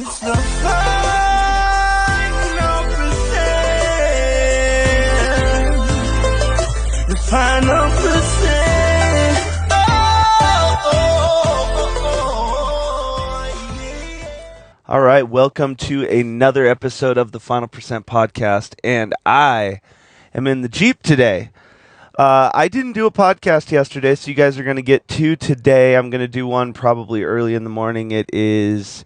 It's the final percent. The final percent. All right, welcome to another episode of the Final Percent Podcast, and I am in the Jeep today. I didn't do a podcast yesterday, so you guys are going to get two today. I'm going to do one probably early in the morning. It is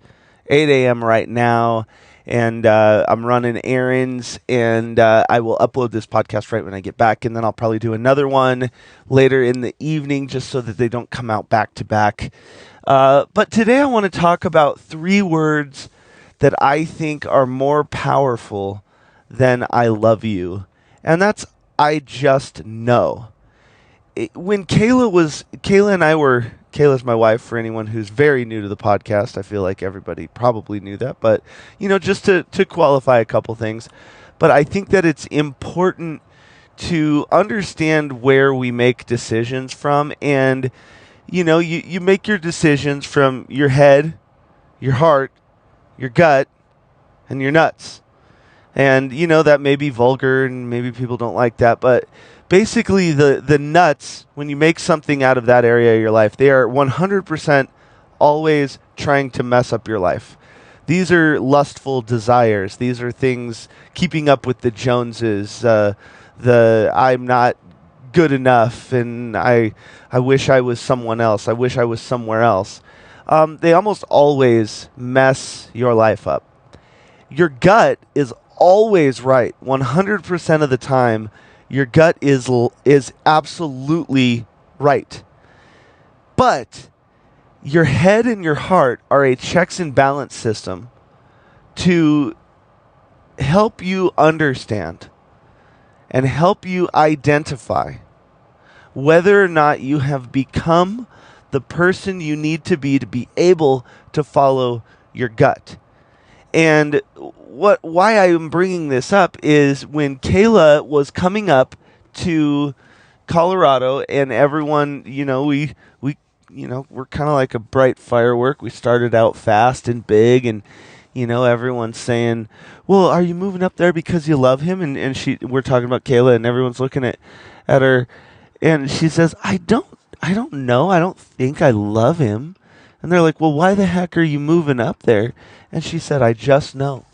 8 a.m. right now, and I'm running errands, and I will upload this podcast right when I get back, and then I'll probably do another one later in the evening just so that they don't come out back to back. But today I want to talk about 3 words that I think are more powerful than I love you, and that's I just know. When Kayla's my wife, for anyone who's very new to the podcast. I feel like everybody probably knew that, but just to qualify a couple things. But I think that it's important to understand where we make decisions from, and you make your decisions from your head, your heart, your gut, and your nuts. And, that may be vulgar and maybe people don't like that. But basically the nuts, when you make something out of that area of your life, they are 100% always trying to mess up your life. These are lustful desires. These are things keeping up with the Joneses, the I'm not good enough and I wish I was someone else. I wish I was somewhere else. They almost always mess your life up. Your gut is always right. 100% of the time, your gut is absolutely right. But your head and your heart are a checks and balance system to help you understand and help you identify whether or not you have become the person you need to be able to follow your gut. And why I am bringing this up is when Kayla was coming up to Colorado, and everyone, we're kind of like a bright firework. We started out fast and big, and everyone's saying, "Well, are you moving up there because you love him?" And we're talking about Kayla, and everyone's looking at her, and she says, "I don't know. I don't think I love him." And they're like, "Well, why the heck are you moving up there?" And she said, "I just know.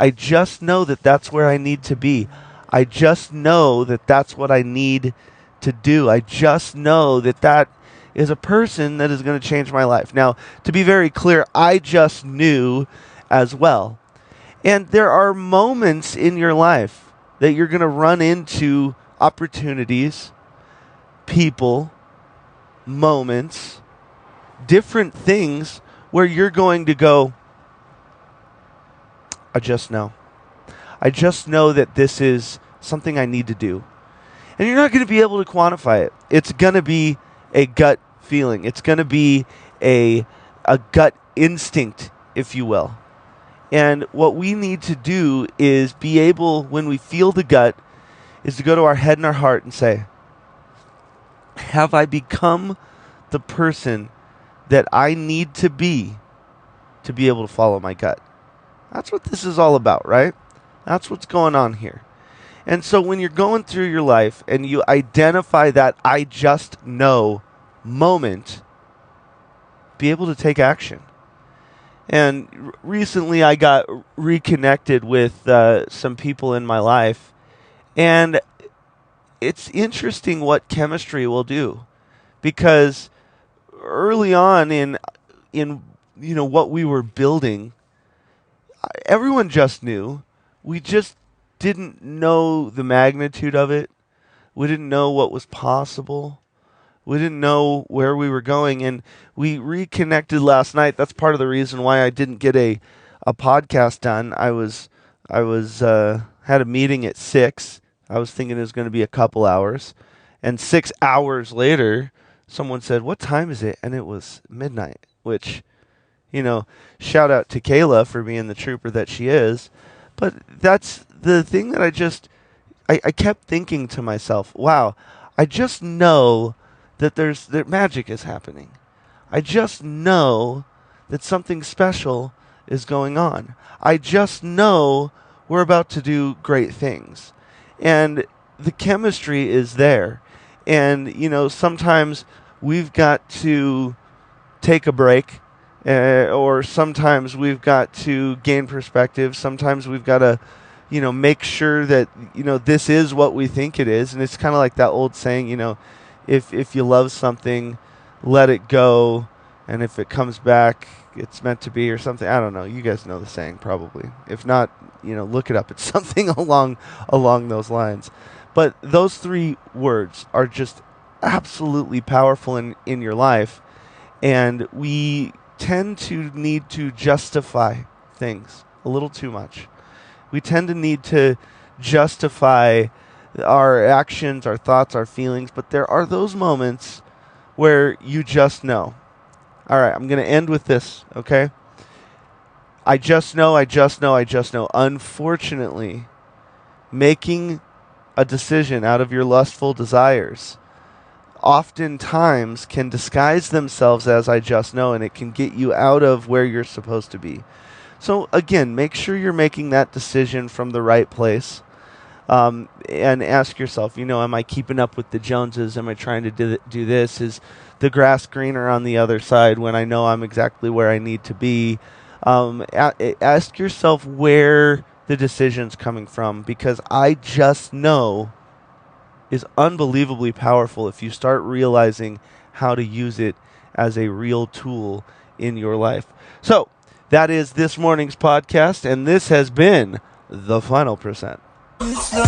I just know that that's where I need to be. I just know that that's what I need to do. I just know that that is a person that is going to change my life." Now, to be very clear, I just knew as well. And there are moments in your life that you're going to run into opportunities, people, moments, different things where you're going to go, I just know. I just know that this is something I need to do. And you're not going to be able to quantify it. It's going to be a gut feeling. It's going to be a gut instinct, if you will. And what we need to do is be able, when we feel the gut, is to go to our head and our heart and say, have I become the person that I need to be able to follow my gut? That's what this is all about, right? That's what's going on here. And so when you're going through your life and you identify that I just know moment, be able to take action. And recently I got reconnected with some people in my life, and it's interesting what chemistry will do, because early on in what we were building, everyone just knew. We just didn't know the magnitude of it. We didn't know what was possible. We didn't know where we were going, and we reconnected last night. That's part of the reason why I didn't get a podcast done. I had a meeting at 6. I was thinking it was going to be a couple hours, and 6 hours later, someone said, "What time is it?" And it was midnight, which, shout out to Kayla for being the trooper that she is. But that's the thing that I kept thinking to myself, wow, I just know that magic is happening. I just know that something special is going on. I just know we're about to do great things. And the chemistry is there. And, sometimes we've got to take a break, or sometimes we've got to gain perspective. Sometimes we've got to, make sure that, this is what we think it is. And it's kind of like that old saying, if you love something, let it go. And if it comes back, it's meant to be, or something. I don't know. You guys know the saying probably. If not, look it up. It's something along those lines. But those 3 words are just absolutely powerful in your life. And we tend to need to justify things a little too much. We tend to need to justify our actions, our thoughts, our feelings. But there are those moments where you just know. All right, I'm going to end with this, okay? I just know. Unfortunately, making a decision out of your lustful desires oftentimes can disguise themselves as I just know, and it can get you out of where you're supposed to be. So again, make sure you're making that decision from the right place. And ask yourself, am I keeping up with the Joneses? Am I trying to do this? Is the grass greener on the other side when I know I'm exactly where I need to be? Ask yourself where the decision's coming from, because I just know is unbelievably powerful if you start realizing how to use it as a real tool in your life. So that is this morning's podcast, and this has been The Final Percent. It's the